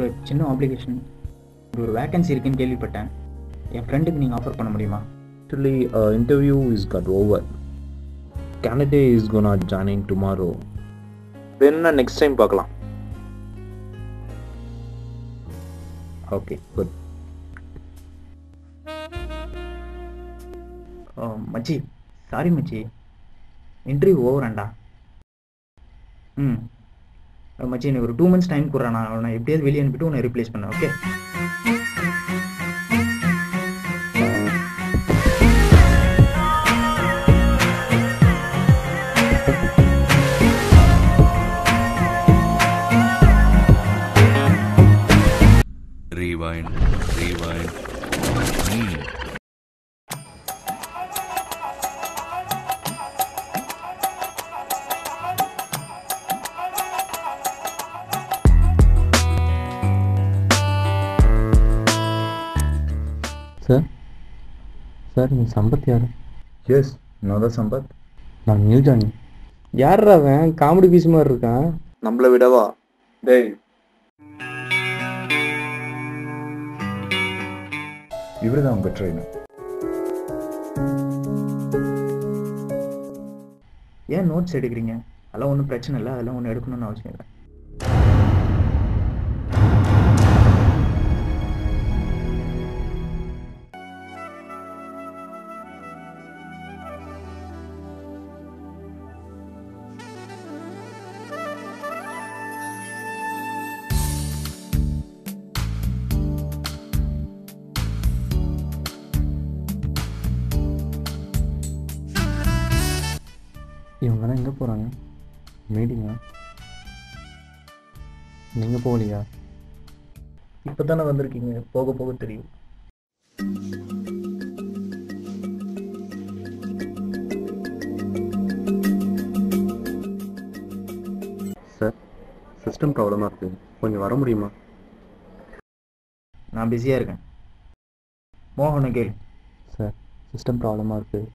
ஒரு சின்ன அப்ளிகேஷன், ஒரு வேக்கன்சி இருக்குன்னு கேள்விப்பட்டேன். என் ஃப்ரெண்டுக்கு நீங்கள் ஆஃபர் பண்ண முடியுமா? Actually, interview is got over. Candidate is gonna joining tomorrow. வேணும்னா next time பார்க்கலாம். Okay, good. மச்சி, சாரி மச்சி, இன்டர்வியூ ஓவராண்டா. மச்சி, எனக்கு ஒரு 2 months டைம் கொடுறேன். நான் அவனை எப்படியாவது வெளியே அனுப்பிட்டு உன்னை ரீப்ளேஸ் பண்ணேன். ஓகே? Rewind. சார் நீங்கள் சம்பத் யார்? எஸ், நான் தான் சம்பத். நான் நியூ ஜானி. யார் அவன்? காமெடி பீஸ் மாதிரி இருக்கான். நம்மளை விடவா? டேய், இவர் தான் உங்கள் ட்ரெயினர். ஏன் நோட்ஸ் எடுக்கிறீங்க? அதெல்லாம் ஒன்றும் பிரச்சனை இல்லை, அதெல்லாம் ஒன்றும் எடுக்கணும்னு அவசியம் இல்லை. இவங்கெல்லாம் எங்கே போகிறாங்க? மீட்டிங்கா? நீங்கள் போகலையா? இப்போ தானே வந்திருக்கீங்க, போக போக தெரியும். சார், சிஸ்டம் ப்ராப்ளமாக இருக்குது, கொஞ்சம் வர முடியுமா? நான் பிஸியாக இருக்கேன். மோகனை கேளு. சார், சிஸ்டம் ப்ராப்ளமாக இருக்குது.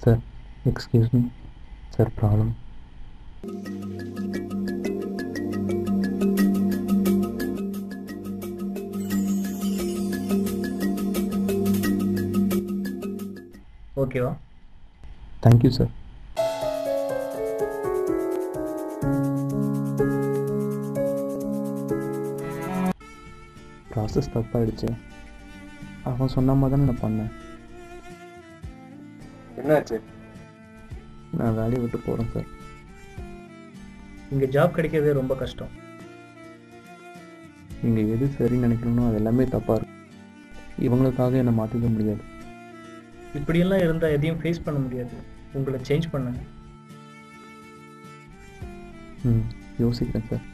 Sir, excuse me. Sir, problem. ஓகேவா? Thank you, sir. ப்ராசஸ் தப்பாயிடுச்சு. அவன் சொன்ன மாதிரி தான் நான் பண்ணேன். என்னாச்சு? நான் வேலையை விட்டு போகிறேன் சார். இங்கே ஜாப் கிடைக்கிறதே ரொம்ப கஷ்டம். நீங்கள் எது சரின்னு நினைக்கணும்னோ அது எல்லாமே தப்பாக இருக்கு. இவங்களுக்காக என்னை மாற்றிக்க முடியாது. இப்படியெல்லாம் இருந்தால் எதையும் ஃபேஸ் பண்ண முடியாது. உங்களை சேஞ்ச் பண்ண. யோசிக்கிறேன் சார்.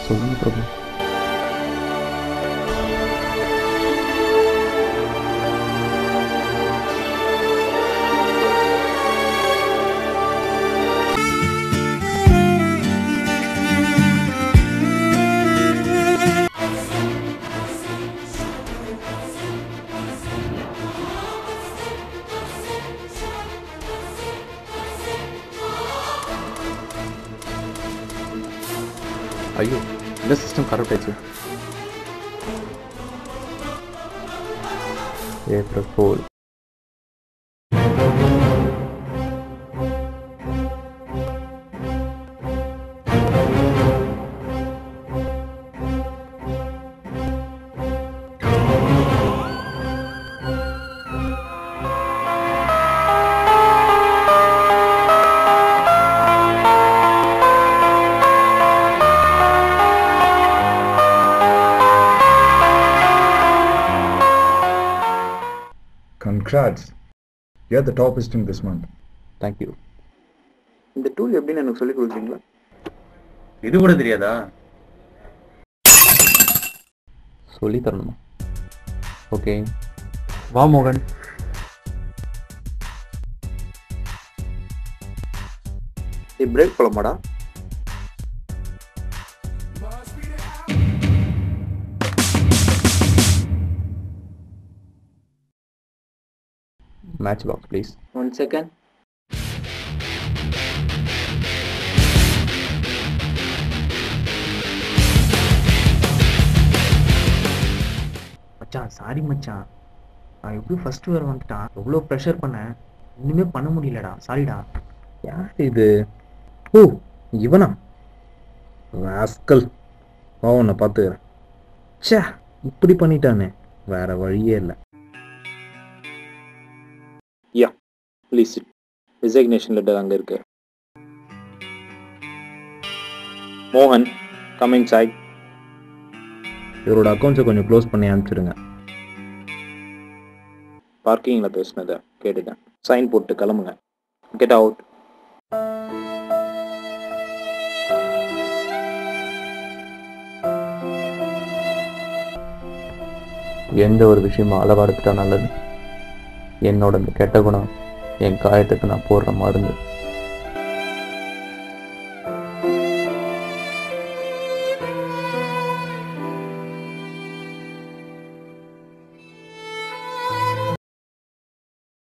சொல்லுங்கள் பிரபு. ஐயோ, இந்த சிஸ்டம் கரெக்ட் ஆயிடுச்சு. April 4. Congrats. You're the topest in this month. Thank you. இந்த டூல் எப்படின்னு எனக்கு சொல்லி கொடுக்குறீங்களா? இது கூட தெரியாதா? சொல்லி தரணுமா? ஓகே, வா மோகன். பிரேக் போலாமாடா? Match box please. 1 second. மச்சான் சாரி மச்சான், நான் எப்படி ஃபர்ஸ்ட் வேற வந்துட்டான், எவ்வளோ ப்ரெஷர் பண்ணேன், ஒன்றுமே பண்ண முடியலடா, சாரிடா. யார் இது? ஓ இவனா? ராஸ்கல். உன்னை பார்த்துக்கிறேன். ச்சே இப்படி பண்ணிட்டானே, வேற வழியே இல்லை. யா ப்ளீஸ் சிட். ரிசைக்னேஷன் லெட்டர் அங்கே இருக்கு. மோகன் கமிங் சைட். இவரோட அக்கௌண்ட்ஸை கொஞ்சம் க்ளோஸ் பண்ணி அனுப்பிச்சிடுங்க. பார்க்கிங்கில் பேசினதை கேட்டுட்டேன். சைன் போட்டு கிளம்புங்க. Get out. எந்த ஒரு விஷயமும் அளவாக எடுத்துட்டா நல்லது. என்னோட இந்த கெட்ட குணம் என் காயத்துக்கு நான் போடுற மருந்து.